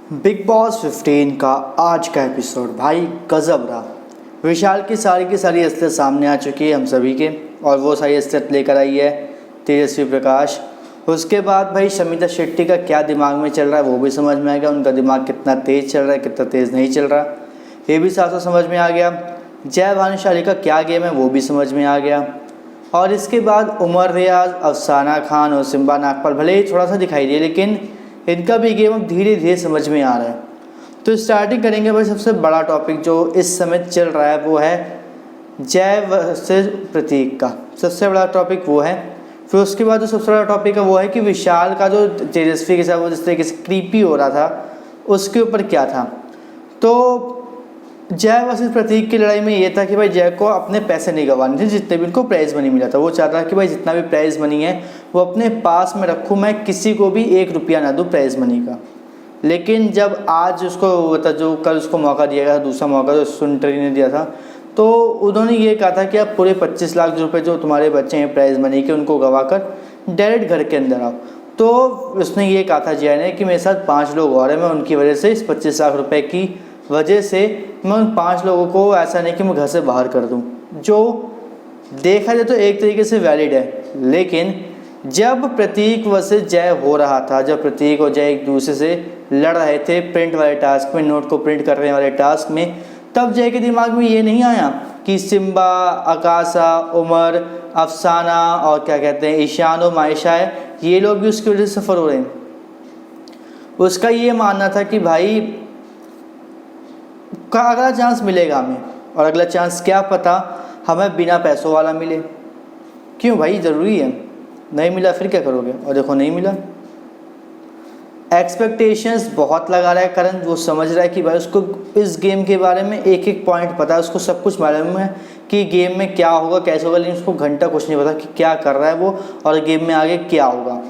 Big boss 15 का आज का एपिसोड भाई गजब रहा। विशाल की सारी असलियत सामने आ चुकी है हम सभी के, और वो सारी असलियत लेकर आई है तेजस्वी प्रकाश। उसके बाद भाई शमिता शेट्टी का क्या दिमाग में चल रहा है वो भी समझ में आ गया। उनका दिमाग कितना तेज़ चल रहा है, कितना तेज़ नहीं चल रहा, ये भी साफ साफ समझ में आ गया। जय भानुशाली का क्या गेम है वो भी समझ में आ गया। और इसके बाद उमर रियाज, अफसाना खान और सिम्बा नागपाल भले ही थोड़ा सा दिखाई दिए, लेकिन इनका भी गेम अब धीरे धीरे समझ में आ रहा है। तो स्टार्टिंग करेंगे भाई, सबसे बड़ा टॉपिक जो इस समय चल रहा है वो है जय वर्सेस प्रतीक का। सबसे बड़ा टॉपिक वो है। फिर उसके बाद जो सबसे बड़ा टॉपिक है वो है कि विशाल का जो तेजस्वी के साथ वो जिस तरीके से क्रीपी हो रहा था उसके ऊपर क्या था। तो जय वर्सेस प्रतीक की लड़ाई में ये था कि भाई जय को अपने पैसे नहीं गंवाने थे, जितने भी उनको प्राइज़ मनी मिला था। वो चाहता था कि भाई जितना भी प्राइज़ मनी है वो अपने पास में रखूँ, मैं किसी को भी 1 रुपया ना दूँ प्राइज़ मनी का। लेकिन जब आज उसको जो कल उसको मौका दिया गया, दूसरा मौका जो सुनटरी ने दिया था, तो उन्होंने ये कहा था कि आप पूरे 25 लाख रुपये जो तुम्हारे बच्चे हैं प्राइज़ मनी के उनको गंवा कर डायरेक्ट घर के अंदर आओ। तो उसने ये कहा था जय ने कि मेरे साथ 5 लोग और हैं, मैं उनकी वजह से इस 25 लाख रुपये की वजह से मैं उन 5 लोगों को ऐसा नहीं कि मैं घर से बाहर कर दूं, जो देखा जाए तो एक तरीके से वैलिड है। लेकिन जब प्रतीक वर्सेस जय हो रहा था, जब प्रतीक और जय एक दूसरे से लड़ रहे थे प्रिंट वाले टास्क में, नोट को प्रिंट करने वाले टास्क में, तब जय के दिमाग में ये नहीं आया कि सिम्बा, आकाशा, उमर, अफसाना और क्या कहते हैं ईशान और मायशा है, ये लोग भी उसकी वजह से सफ़र हो रहे हैं। उसका ये मानना था कि भाई का अगला चांस मिलेगा हमें, और अगला चांस क्या पता हमें बिना पैसों वाला मिले। क्यों भाई, ज़रूरी है। नहीं मिला फिर क्या करोगे, और देखो नहीं मिला। एक्सपेक्टेशंस बहुत लगा रहा है करण। वो समझ रहा है कि भाई उसको इस गेम के बारे में एक एक पॉइंट पता है, उसको सब कुछ मालूम है कि गेम में क्या होगा कैसे होगा, लेकिन उसको घंटा कुछ नहीं पता कि क्या कर रहा है वो, और गेम में आगे क्या होगा।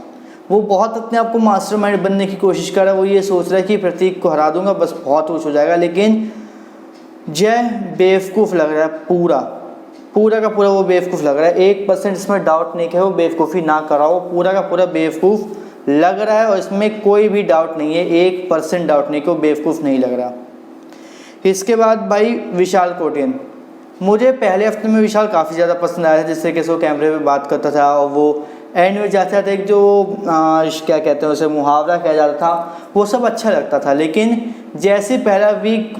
वो बहुत अपने आप को मास्टरमाइंड बनने की कोशिश कर रहा है। वो ये सोच रहा है कि प्रतीक को हरा दूंगा बस बहुत कुछ हो जाएगा। लेकिन जय बेवकूफ़ लग रहा है, पूरा का पूरा वो बेवकूफ़ लग रहा है। 1% इसमें डाउट नहीं कि वो बेवकूफ़ी ना करा, वो पूरा का पूरा बेवकूफ़ लग रहा है, और इसमें कोई भी डाउट नहीं है, 1% डाउट नहीं कि वो बेवकूफ़ नहीं लग रहा। इसके बाद भाई विशाल कोटियन, मुझे पहले हफ्ते में विशाल काफ़ी ज़्यादा पसंद आया था, जिस तरीके से वो कैमरे पे बात करता था, और वो एंड में जाता था एक जो क्या कहते हैं उसे मुहावरा कहा जाता था, वो सब अच्छा लगता था। लेकिन जैसे पहला वीक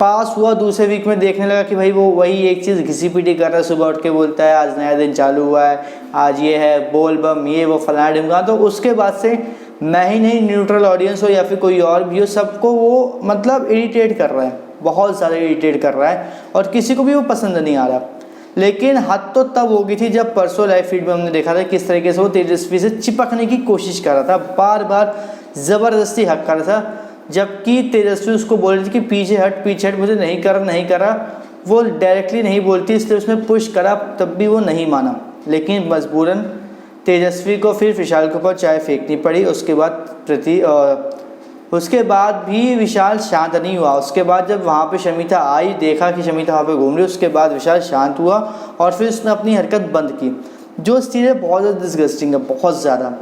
पास हुआ, दूसरे वीक में देखने लगा कि भाई वो वही एक चीज़ घिसी पीटी कर रहा है। सुबह उठ के बोलता है आज नया दिन चालू हुआ है, आज ये है बोल बम, ये वो फलाना ढिमका। तो उसके बाद से मैं ही नहीं, न्यूट्रल ऑडियंस हो या फिर कोई और भी हो, सबको वो मतलब इरिटेट कर रहा है, बहुत ज़्यादा इरिटेट कर रहा है, और किसी को भी वो पसंद नहीं आ रहा। लेकिन हद तो तब हो गई थी जब परसों लाइव फीड में हमने देखा था किस तरीके से वो तेजस्वी से चिपकने की कोशिश कर रहा था, बार बार ज़बरदस्ती हक कर रहा था, जबकि तेजस्वी उसको बोल रही थी कि पीछे हट, मुझे नहीं करा। वो डायरेक्टली नहीं बोलती, इसलिए उसने पुश करा, तब भी वो नहीं माना। लेकिन मजबूरन तेजस्वी को फिर विशाल के ऊपर चाय फेंकनी पड़ी। उसके बाद भी विशाल शांत नहीं हुआ। उसके बाद जब वहाँ पे शमिता आई, देखा कि शमिता वहाँ पे घूम रही, उसके बाद विशाल शांत हुआ, और फिर उसने अपनी हरकत बंद की, जो चीज़ें बहुत ज़्यादा डिस्गस्टिंग है, बहुत ज़्यादा।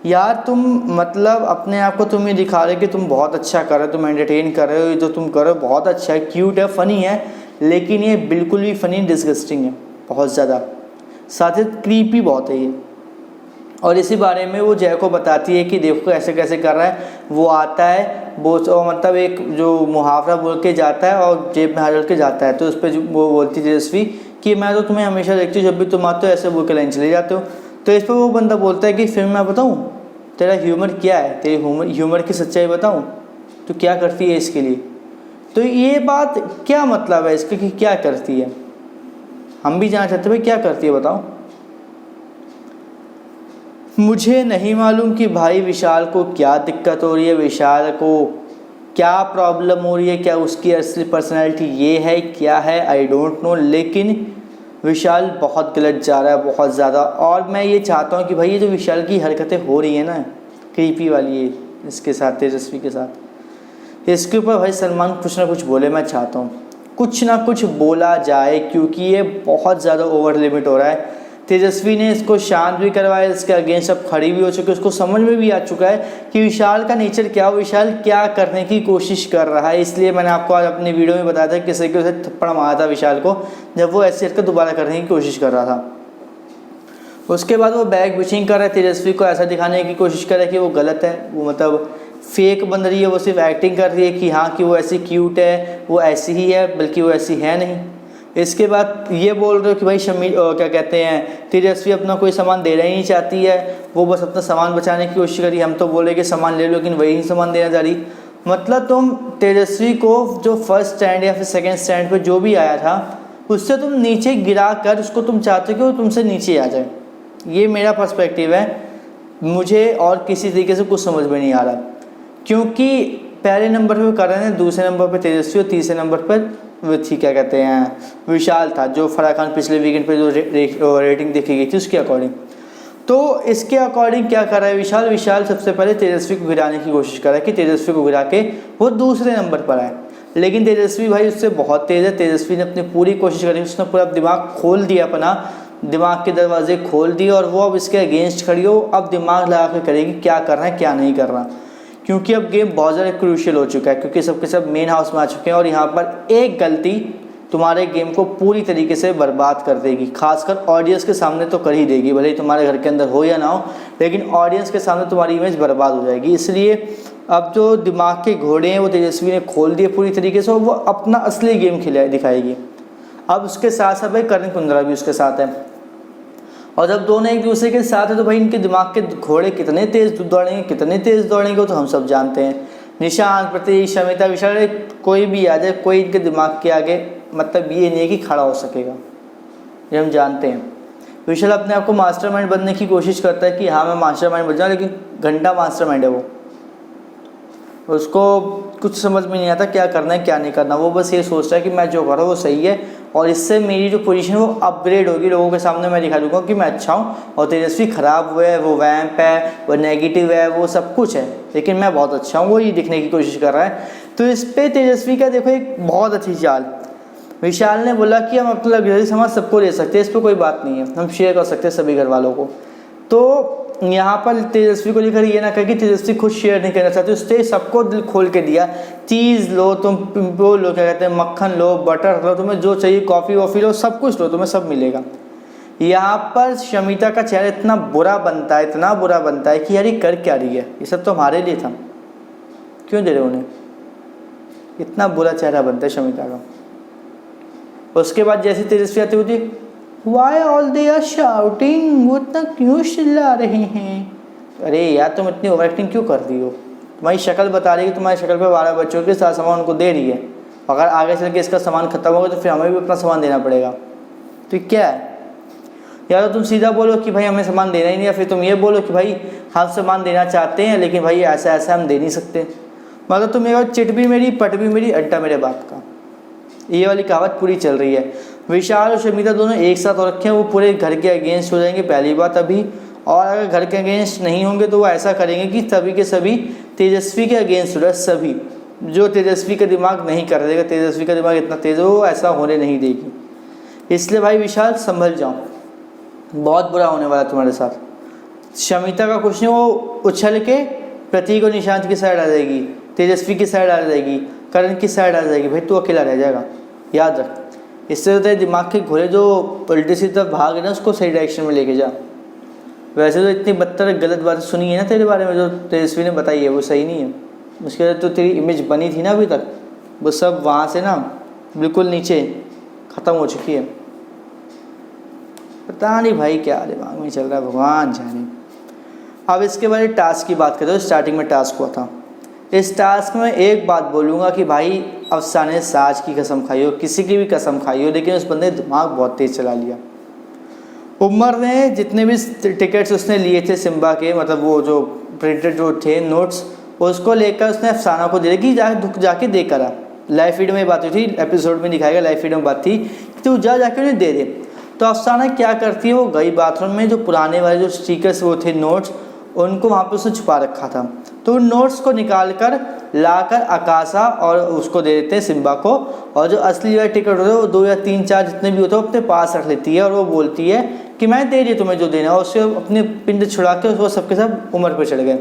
यार तुम मतलब अपने आप को तुम ये दिखा रहे कि तुम बहुत अच्छा कर रहे हो, तुम एंटरटेन कर रहे हो, जो तुम कर रहे हो बहुत अच्छा है, क्यूट है, फ़नी है, लेकिन ये बिल्कुल भी फ़नी डिस्गस्टिंग है, बहुत ज़्यादा, साथ ही क्रीपी बहुत है ये। और इसी बारे में वो जय को बताती है कि देखो कैसे कैसे कर रहा है। वो आता है वो मतलब एक जो मुहावरा बोल के जाता है और जेब में हाथ डाल के जाता है, तो उस पर वो बोलती तेजस्वी कि मैं तो तुम्हें हमेशा देखती हूँ, जब भी तुम आते हो ऐसे बोल के लाइन चले जाते हो। तो इस पर वो बंदा बोलता है कि फिर मैं बताऊँ तेरा ह्यूमर क्या है, तेरे ह्यूमर की सच्चाई बताऊँ, तो क्या करती है इसके लिए। तो ये बात क्या मतलब है इसका कि क्या करती है, हम भी जानना चाहते भाई क्या करती है बताओ। मुझे नहीं मालूम कि भाई विशाल को क्या दिक्कत हो रही है, विशाल को क्या प्रॉब्लम हो रही है, क्या उसकी असली पर्सनैलिटी ये है क्या है, आई डोंट नो। लेकिन विशाल बहुत गलत जा रहा है, बहुत ज़्यादा। और मैं ये चाहता हूँ कि भाई ये जो विशाल की हरकतें हो रही है ना क्रीपी वाली, ये इसके साथ तेजस्वी के साथ, इसके ऊपर भाई सलमान कुछ ना कुछ बोले। मैं चाहता हूँ कुछ ना कुछ बोला जाए, क्योंकि ये बहुत ज़्यादा ओवर लिमिट हो रहा है। तेजस्वी ने इसको शांत भी करवाया, इसके अगेंस्ट अब खड़ी भी हो चुकी है, उसको समझ में भी आ चुका है कि विशाल का नेचर क्या हो, विशाल क्या करने की कोशिश कर रहा है। इसलिए मैंने आपको आज अपनी वीडियो में बताया था कि किसी के उसे थप्पड़ मारा था विशाल को, जब वो ऐसी हरकत दोबारा करने की कोशिश कर रहा था। उसके बाद वो बैग बिचिंग कर रहा है, तेजस्वी को ऐसा दिखाने की कोशिश कर रहा है कि वो गलत है, वो मतलब फेक बन रही है, वो सिर्फ एक्टिंग कर रही है कि हाँ कि वो ऐसी क्यूट है, वो ऐसी ही है, बल्कि वो ऐसी है नहीं। इसके बाद ये बोल रहे हो कि भाई क्या कहते हैं, तेजस्वी अपना कोई सामान देना ही नहीं चाहती है, वो बस अपना सामान बचाने की कोशिश करी। हम तो बोले कि सामान ले लो, लेकिन वही नहीं सामान देना चाह रही। मतलब तुम तेजस्वी को जो फर्स्ट स्टैंड या फिर सेकेंड स्टैंड पर जो भी आया था उससे तुम नीचे गिरा कर उसको तुम चाहते हो कि वो तुमसे नीचे आ जाए। ये मेरा पर्सपेक्टिव है, मुझे और किसी तरीके से कुछ समझ में नहीं आ रहा, क्योंकि पहले नंबर पे करण है, दूसरे नंबर पे तेजस्वी और तीसरे नंबर पर थी क्या कहते हैं विशाल था, जो फराह खान पिछले वीकेंड पे जो रेटिंग देखी गई थी उसके अकॉर्डिंग। तो इसके अकॉर्डिंग क्या कर रहा है विशाल सबसे पहले तेजस्वी को गिराने की कोशिश कर रहा है कि तेजस्वी को गिरा के वो दूसरे नंबर पर आए। लेकिन तेजस्वी भाई उससे बहुत तेज़ है, तेजस्वी ने अपनी पूरी कोशिश करी, उसने पूरा दिमाग खोल दिया, अपना दिमाग के दरवाजे खोल दिए और वो अब इसके अगेंस्ट खड़ी हो, अब दिमाग लगा कर करेगी क्या करना है क्या नहीं करना, क्योंकि अब गेम बहुत ज़्यादा क्रूशियल हो चुका है, क्योंकि सबके सब मेन हाउस में आ चुके हैं और यहाँ पर एक गलती तुम्हारे गेम को पूरी तरीके से बर्बाद कर देगी। खासकर ऑडियंस के सामने तो कर ही देगी, भले ही तुम्हारे घर के अंदर हो या ना हो, लेकिन ऑडियंस के सामने तुम्हारी इमेज बर्बाद हो जाएगी। इसलिए अब जो दिमाग के घोड़े हैं वो तेजस्वी ने खोल दिए पूरी तरीके से और वो अपना असली गेम दिखाएगी। अब उसके साथ साथ भाई करण कुंद्रा भी उसके साथ है, और जब दोनों एक दूसरे के साथ है तो भाई इनके दिमाग के घोड़े कितने तेज़ दौड़ेंगे तो हम सब जानते हैं। निशांत, प्रतीक, शमिता, विशाल, कोई भी आ जाए, कोई इनके दिमाग के आगे मतलब ये नहीं है कि खड़ा हो सकेगा, ये हम जानते हैं। विशाल अपने आप को मास्टरमाइंड बनने की कोशिश करता है कि हाँ मैं मास्टरमाइंड बन जाऊँ, लेकिन घंटा मास्टरमाइंड है वो, उसको कुछ समझ में नहीं आता क्या करना है क्या नहीं करना। वो बस ये सोचता है कि मैं जो कर रहा हूँ वो सही है और इससे मेरी जो पोजीशन है वो अपग्रेड होगी, लोगों के सामने मैं दिखा दूँगा कि मैं अच्छा हूँ और तेजस्वी ख़राब हुआ है, वो वैम्प है, वो नेगेटिव है, वो सब कुछ है, लेकिन मैं बहुत अच्छा हूँ, वो ये दिखने की कोशिश कर रहा है। तो इस पर तेजस्वी का देखो एक बहुत अच्छी चाल, विशाल ने बोला कि हम अपना लग्जरी सामान सबको ले सकते हैं, इस पर कोई बात नहीं है, हम शेयर कर सकते हैं सभी घर वालों को। तो यहाँ पर तेजस्वी को लेकर ये ना कहे कि तेजस्वी खुद शेयर नहीं करना चाहती, उसने सबको दिल खोल के दिया, चीज़ लो, तुम वो लो क्या कहते हैं मक्खन लो, बटर लो, तुम्हें जो चाहिए कॉफ़ी वॉफ़ी लो, सब कुछ लो, तुम्हें सब मिलेगा। यहाँ पर शमिता का चेहरा इतना बुरा बनता है कि यार ये कर क्या रही है, ये सब तो हमारे लिए था, क्यों दे रहे उन्हें, इतना बुरा चेहरा बनता है शमिता का। उसके बाद जैसे तेजस्वी आती होती Why all they are shouting? वो इतना क्यों चिल्ला रहे हैं? अरे यार तुम इतनी ओवर एक्टिंग क्यों कर रही हो? तुम्हारी शक्ल बता रही है कि तुम्हारी शक्ल पे 12 बच्चों के साथ सामान उनको दे रही है, अगर आगे चल के इसका सामान खत्म होगा तो फिर हमें भी अपना सामान देना पड़ेगा। तो क्या है, या तो तुम सीधा बोलो कि भाई हमें सामान देना ही नहीं, या फिर तुम ये बोलो कि भाई हम सामान देना चाहते हैं लेकिन भाई ऐसा ऐसा हम दे नहीं सकते। मतलब तुम एक चिट भी मेरी पट भी मेरी अड्डा मेरे बाप का, ये वाली कहावत पूरी चल रही है। विशाल और शमिता दोनों एक साथ हो रखे हैं, वो पूरे घर के अगेंस्ट हो जाएंगे पहली बात अभी, और अगर घर के अगेंस्ट नहीं होंगे तो वो ऐसा करेंगे कि सभी के सभी तेजस्वी के अगेंस्ट हो रहे, सभी जो तेजस्वी का दिमाग नहीं कर देगा, तेजस्वी का दिमाग इतना तेज है वो ऐसा होने नहीं देगी। इसलिए भाई विशाल संभल जाओ, बहुत बुरा होने वाला तुम्हारे साथ। शमिता का कुछ नहीं, वो उछल के प्रतीक और निशांत की साइड आ जाएगी, तेजस्वी की साइड आ जाएगी, करण की साइड आ जाएगी, भाई तू अकेला रह जाएगा, याद रख। इससे होता है दिमाग के घोड़े जो उल्टी सी तरफ भाग रहे ना उसको सही डायरेक्शन में लेके जा। वैसे तो इतनी बदतर गलत बातें सुनी है ना तेरे बारे में जो तेजस्वी ने बताई है वो सही नहीं है, उसके वजह तो तेरी इमेज बनी थी ना अभी तक, वो सब वहाँ से ना बिल्कुल नीचे ख़त्म हो चुकी है। पता नहीं भाई क्या दिमाग में चल रहा है, भगवान जाने। अब इसके बारे टास्क की बात करें तो स्टार्टिंग में टास्क हुआ था, इस टास्क में एक बात बोलूँगा कि भाई अफसाने साज की कसम खाई हो, किसी की भी कसम खाई हो, लेकिन उस बंदे ने दिमाग बहुत तेज़ चला लिया। उमर ने जितने भी टिकट्स उसने लिए थे सिम्बा के, मतलब वो जो प्रिंटेड जो थे नोट्स, उसको लेकर उसने अफसाना को दे कि जाके दे कर आ। लाइव फीड में बात हुई थी, एपिसोड में दिखाएगा, लाइव फीड में बात थी कि तू जाके उन्हें दे दे। तो अफसाना क्या करती है, वो गई बाथरूम में, जो पुराने वाले जो स्टिकर्स वो थे नोट्स, उनको वहाँ पे उसने छुपा रखा था, तो उन नोट्स को निकाल कर लाकर आकाशा और उसको दे देते हैं सिम्बा को, और जो असली वाला टिकट होता है वो 2 या 3 4 जितने भी होते हैं वो अपने पास रख लेती है और वो बोलती है कि मैं दे रही तुम्हें जो देना है, और उससे अपने पिंड छुड़ा के वो सबके सब उमर पे चढ़ गए।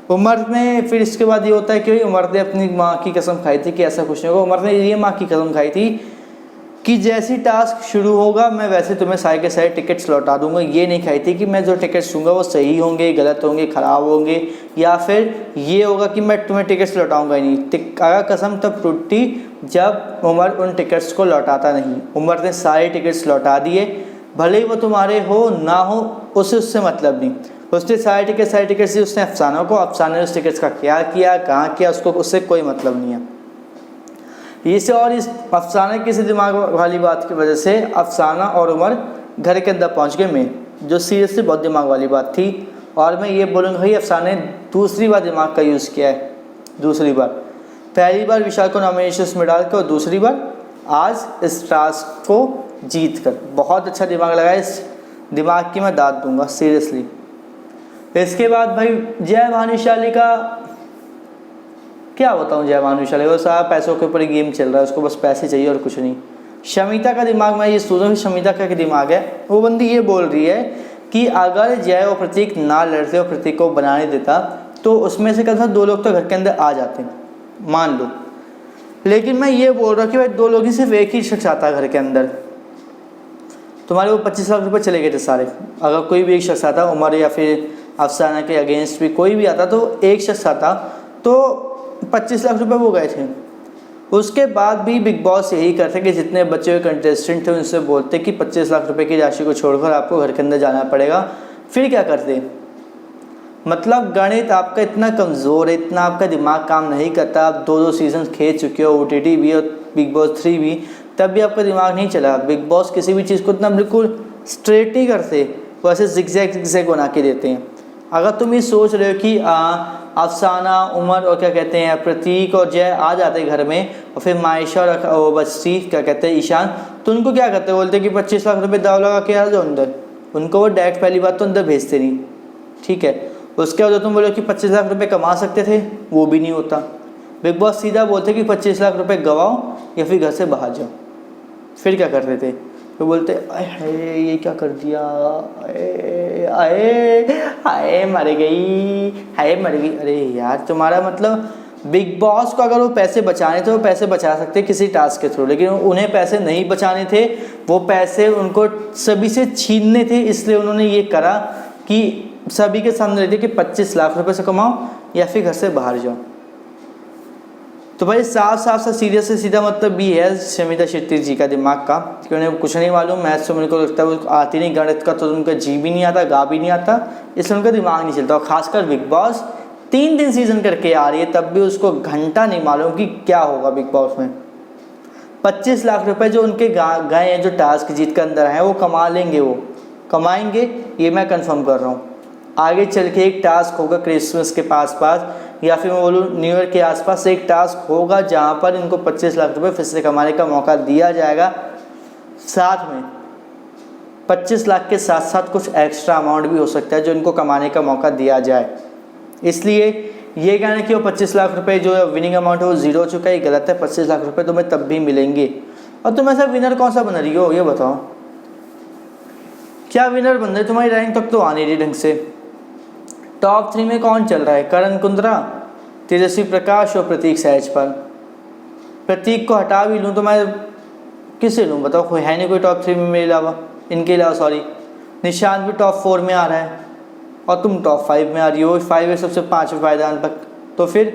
उमर ने फिर इसके बाद ये होता है कि उमर ने अपनी माँ की कसम खाई थी कि ऐसा कुछ नहीं होगा। उमर ने ये माँ की कसम खाई थी कि जैसी टास्क शुरू होगा मैं वैसे तुम्हें सारे के सारे टिकट्स लौटा दूंगा। ये नहीं खाई थी कि मैं जो टिकट्स दूंगा वो सही होंगे, गलत होंगे, ख़राब होंगे, या फिर ये होगा कि मैं तुम्हें टिकट्स लौटाऊंगा ही नहीं। अगर कसम तब टूटी जब उमर उन टिकट्स को लौटाता नहीं। उमर ने सारे टिकट्स लौटा दिए, भले ही वो तुम्हारे हो ना हो, उससे मतलब नहीं। उसने सारे टिकट्स दिए उसने अफसाना को। अफसाना ने उस टिकट्स का क्या किया, कहाँ किया, उसको उससे कोई मतलब नहीं है। इस अफसाना किसी दिमाग वाली बात की वजह से अफसाना और उमर घर के अंदर पहुंच गए में, जो सीरियसली बहुत दिमाग वाली बात थी। और मैं ये बोलूँगा भाई अफसाना ने दूसरी बार दिमाग का यूज़ किया है, दूसरी बार। पहली बार विशाल को नॉमिनेशन में डाल कर, और दूसरी बार आज इस टास्क को जीत कर। बहुत अच्छा दिमाग लगा, इस दिमाग की मैं दाद दूंगा सीरियसली। इसके बाद भाई जय भानुशाली का क्या बताऊँ। जय भानुशाली वो सारा पैसों के ऊपर ही गेम चल रहा है, उसको बस पैसे चाहिए और कुछ नहीं। शमिता का दिमाग, मैं ये सोच रहा हूँ कि शमिता का दिमाग है, वो बंदी ये बोल रही है कि अगर जय और प्रतीक ना लड़ते और प्रतीक को बनाने देता तो उसमें से कल 2 लोग तो घर के अंदर आ जाते, मान लो। लेकिन मैं ये बोल रहा हूँ कि भाई 2 लोग ही सिर्फ एक ही शख्स आता घर के अंदर। तुम्हारे वो 25 लाख रुपए चले गए थे सारे। अगर कोई भी एक शख्स आता, उमर या फिर अफसाना के अगेंस्ट भी कोई भी आता, तो एक शख्स आता तो 25 लाख रुपए वो गए थे। उसके बाद भी बिग बॉस यही करते कि जितने बचे हुए कंटेस्टेंट थे उनसे बोलते कि 25 लाख रुपए की राशि को छोड़कर आपको घर के अंदर जाना पड़ेगा। फिर क्या करते। मतलब गणित आपका इतना कमज़ोर है, इतना आपका दिमाग काम नहीं करता। आप 2 सीजन खेल चुके हो, OTT भी और बिग बॉस 3 भी, तब भी आपका दिमाग नहीं चला। बिग बॉस किसी भी चीज़ को इतना बिल्कुल स्ट्रेट नहीं करते, वो ऐसे जिगजैग बना के देते हैं। अगर तुम ये सोच रहे हो कि अफसाना, उमर और क्या कहते हैं प्रतीक और जय आ जाते घर में, और फिर मायशा और बच्ची क्या कहते हैं ईशान, तो उनको क्या करते, बोलते कि 25 लाख रुपए दाव लगा के आ जाओ अंदर। उनको वो डायरेक्ट पहली बात तो अंदर भेजते नहीं, ठीक है। उसके बाद तुम बोलो कि 25 लाख रुपए कमा सकते थे, वो भी नहीं होता। बिग बॉस सीधा बोलते कि 25 लाख रुपए गवाओ या फिर घर से बाहर जाओ। फिर क्या करते थे, तो बोलते अरे ये क्या कर दिया, आए मर गई, हाय मर गई। अरे यार तुम्हारा मतलब बिग बॉस को अगर वो पैसे बचाने थे वो पैसे बचा सकते किसी टास्क के थ्रू, लेकिन उन्हें पैसे नहीं बचाने थे, वो पैसे उनको सभी से छीनने थे। इसलिए उन्होंने ये करा कि सभी के सामने रहते कि 25 लाख रुपए से कमाओ या फिर घर से बाहर जाओ। तो भाई साफ सा सीरियस से सीधा मतलब भी है शमिता शेट्टी जी का दिमाग का, कि उन्हें कुछ नहीं मालूम। मैथ्स तो मेरे को लगता है वो आती नहीं, गणित का तो उनका जी भी नहीं आता, गा भी नहीं आता, इसलिए उनका दिमाग नहीं चलता। और खासकर बिग बॉस 3 दिन सीजन करके आ रही है, तब भी उसको घंटा नहीं मालूम कि क्या होगा बिग बॉस में। 25 लाख रुपए जो उनके गए हैं, जो टास्क जीत के अंदर हैं, वो कमा लेंगे, वो कमाएंगे, ये मैं कंफर्म कर रहा हूँ। आगे चल के एक टास्क होगा क्रिसमस के पास या फिर मैं बोलूँ न्यू ईयर के आसपास से एक टास्क होगा जहाँ पर इनको 25 लाख रुपए फिर से कमाने का मौका दिया जाएगा। साथ में 25 लाख के साथ साथ कुछ एक्स्ट्रा अमाउंट भी हो सकता है जो इनको कमाने का मौका दिया जाए। इसलिए ये कहना कि वो 25 लाख रुपए जो विनिंग अमाउंट है वो जीरो हो चुका है, ये गलत है। 25 लाख रुपए तुम्हें तब भी मिलेंगे। और तुम ऐसा विनर कौन सा बन रही हो ये बताओ, क्या विनर बन रहे? तुम्हारी रैंक तक तो आ नहीं रही ढंग से। टॉप 3 में कौन चल रहा है? करण कुंद्रा, तेजस्वी प्रकाश और प्रतीक सहज पर। प्रतीक को हटा भी लूँ तो मैं किसे लूँ बताओ, कोई है नहीं कोई टॉप 3 में मेरे अलावा, इनके अलावा सॉरी। निशांत भी टॉप 4 में आ रहा है और तुम टॉप 5 में आ रही हो। 5 है सबसे 5वें पायदान तक, तो फिर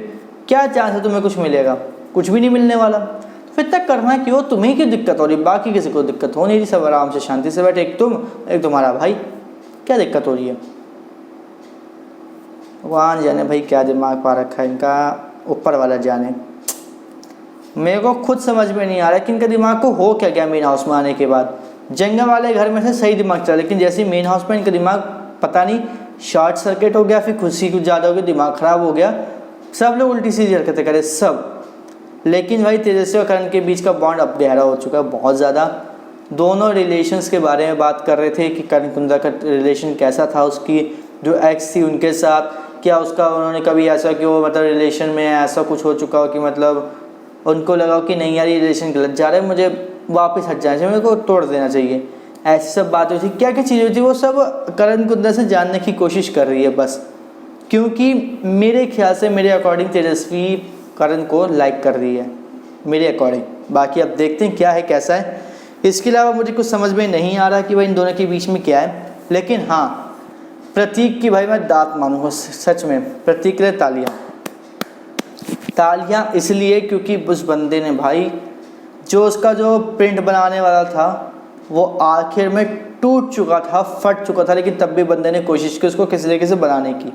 क्या चांस है तुम्हें कुछ मिलेगा? कुछ भी नहीं मिलने वाला। तो फिर तक करना क्यों? तुम्हें क्यों दिक्कत हो रही? बाकी किसी को दिक्कत हो नहीं रही, सब आराम से शांति से बैठे। एक तुम एक तुम्हारा भाई, क्या दिक्कत हो रही है? भगवान जाने भाई क्या दिमाग पा रखा है इनका, ऊपर वाला जाने। मेरे को खुद समझ में नहीं आ रहा कि इनका दिमाग को हो क्या गया मेन हाउस में आने के बाद। जंगल वाले घर में से सही दिमाग चला, लेकिन जैसे मेन हाउस में इनका दिमाग पता नहीं शॉर्ट सर्किट हो गया, फिर खुशी कुछ ज़्यादा हो गया, दिमाग ख़राब हो गया, सब लोग उल्टी सीधी हरकतें करें सब। लेकिन भाई तेजस्वी और करण के बीच का बॉन्ड अब गहरा हो चुका है बहुत ज़्यादा। दोनों रिलेशंस के बारे में बात कर रहे थे कि करण कुंद्रा का रिलेशन कैसा था, उसकी जो एक्स थी उनके साथ, क्या उसका उन्होंने कभी ऐसा कि वो मतलब रिलेशन में ऐसा कुछ हो चुका हो कि मतलब उनको लगा कि नहीं यार ये रिलेशन गलत जा रहा है, मुझे वापस हट जाना चाहिए, मेरे को तोड़ देना चाहिए। ऐसी सब बातें हुई थी, क्या क्या चीज़ें हुई थी, वो सब करण कुंद्रा से जानने की कोशिश कर रही है बस। क्योंकि मेरे ख्याल से, मेरे अकॉर्डिंग तेजस्वी करण को लाइक कर रही है मेरे अकॉर्डिंग। बाकी अब देखते हैं क्या है कैसा है। इसके अलावा मुझे कुछ समझ में नहीं आ रहा कि भाई इन दोनों के बीच में क्या है। लेकिन हाँ, प्रतीक की भाई मैं दात मानूंगा सच में। प्रतीक के लिए तालियां इसलिए क्योंकि उस बंदे ने भाई जो उसका जो प्रिंट बनाने वाला था वो आखिर में टूट चुका था, फट चुका था, लेकिन तब भी बंदे ने कोशिश की उसको किसी तरीके से बनाने की।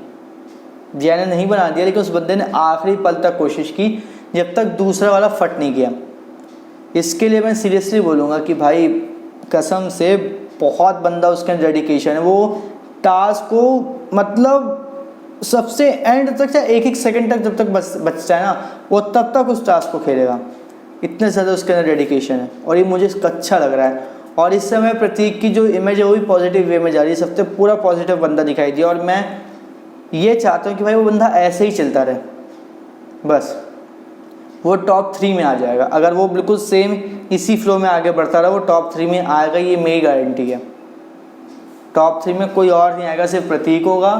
जय ने नहीं बना दिया, लेकिन उस बंदे ने आखिरी पल तक कोशिश की जब तक दूसरा वाला फट नहीं गया। इसके लिए मैं सीरियसली बोलूँगा कि भाई कसम से बहुत बंदा उसके अंदर डेडिकेशन है। वो टास्क को मतलब सबसे एंड तक, चाहे एक सेकंड तक जब तक बचता है ना, वो तब तक उस टास्क को खेलेगा। इतने ज़्यादा उसके अंदर डेडिकेशन है और ये मुझे अच्छा लग रहा है। और इस समय प्रतीक की जो इमेज है वो भी पॉजिटिव वे में जा रही है, सबसे पूरा पॉजिटिव बंदा दिखाई दिया। और मैं ये चाहता हूँ कि भाई वो बंदा ऐसे ही चलता रहे, बस वो टॉप 3 में आ जाएगा। अगर वो बिल्कुल सेम इसी फ्लो में आगे बढ़ता रहा, वो टॉप 3 में आएगा, ये मेरी गारंटी है। टॉप 3 में कोई और नहीं आएगा, सिर्फ प्रतीक होगा,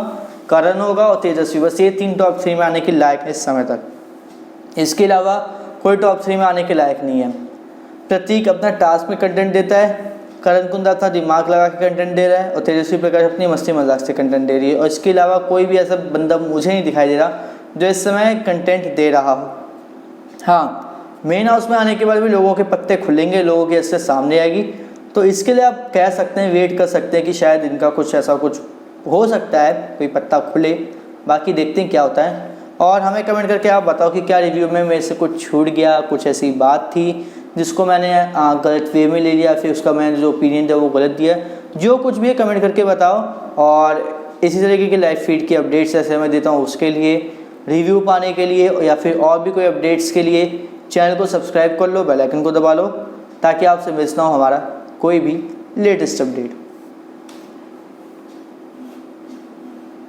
करण होगा और तेजस्वी, बस ये 3 टॉप 3 में आने के लायक है इस समय तक। इसके अलावा कोई टॉप 3 में आने के लायक नहीं है। प्रतीक अपना टास्क में कंटेंट देता है, करण कुंद्रा अपना दिमाग लगा के कंटेंट दे रहा है और तेजस्वी प्रकाश अपनी मस्ती मजाक से कंटेंट दे रही है। और इसके अलावा कोई भी ऐसा बंदा मुझे नहीं दिखाई दे रहा जो इस समय कंटेंट दे रहा हो। हाँ, मेन हाउस में आने के बाद भी लोगों के पत्ते खुलेंगे, लोगों की ऐसे सामने आएगी, तो इसके लिए आप कह सकते हैं, वेट कर सकते हैं कि शायद इनका कुछ ऐसा कुछ हो सकता है, कोई पत्ता खुले। बाकी देखते हैं क्या होता है। और हमें कमेंट करके आप बताओ कि क्या रिव्यू में मेरे से कुछ छूट गया, कुछ ऐसी बात थी जिसको मैंने गलत वे में ले लिया, फिर उसका मैंने जो ओपिनियन दिया वो गलत दिया। जो कुछ भी है कमेंट करके बताओ। और इसी तरीके की लाइव फीड की अपडेट्स जैसे मैं देता हूँ, उसके लिए रिव्यू पाने के लिए या फिर और भी कोई अपडेट्स के लिए चैनल को सब्सक्राइब कर लो, बेल आइकन को दबा लो, ताकि आपसे मिस ना हो हमारा कोई भी लेटेस्ट अपडेट।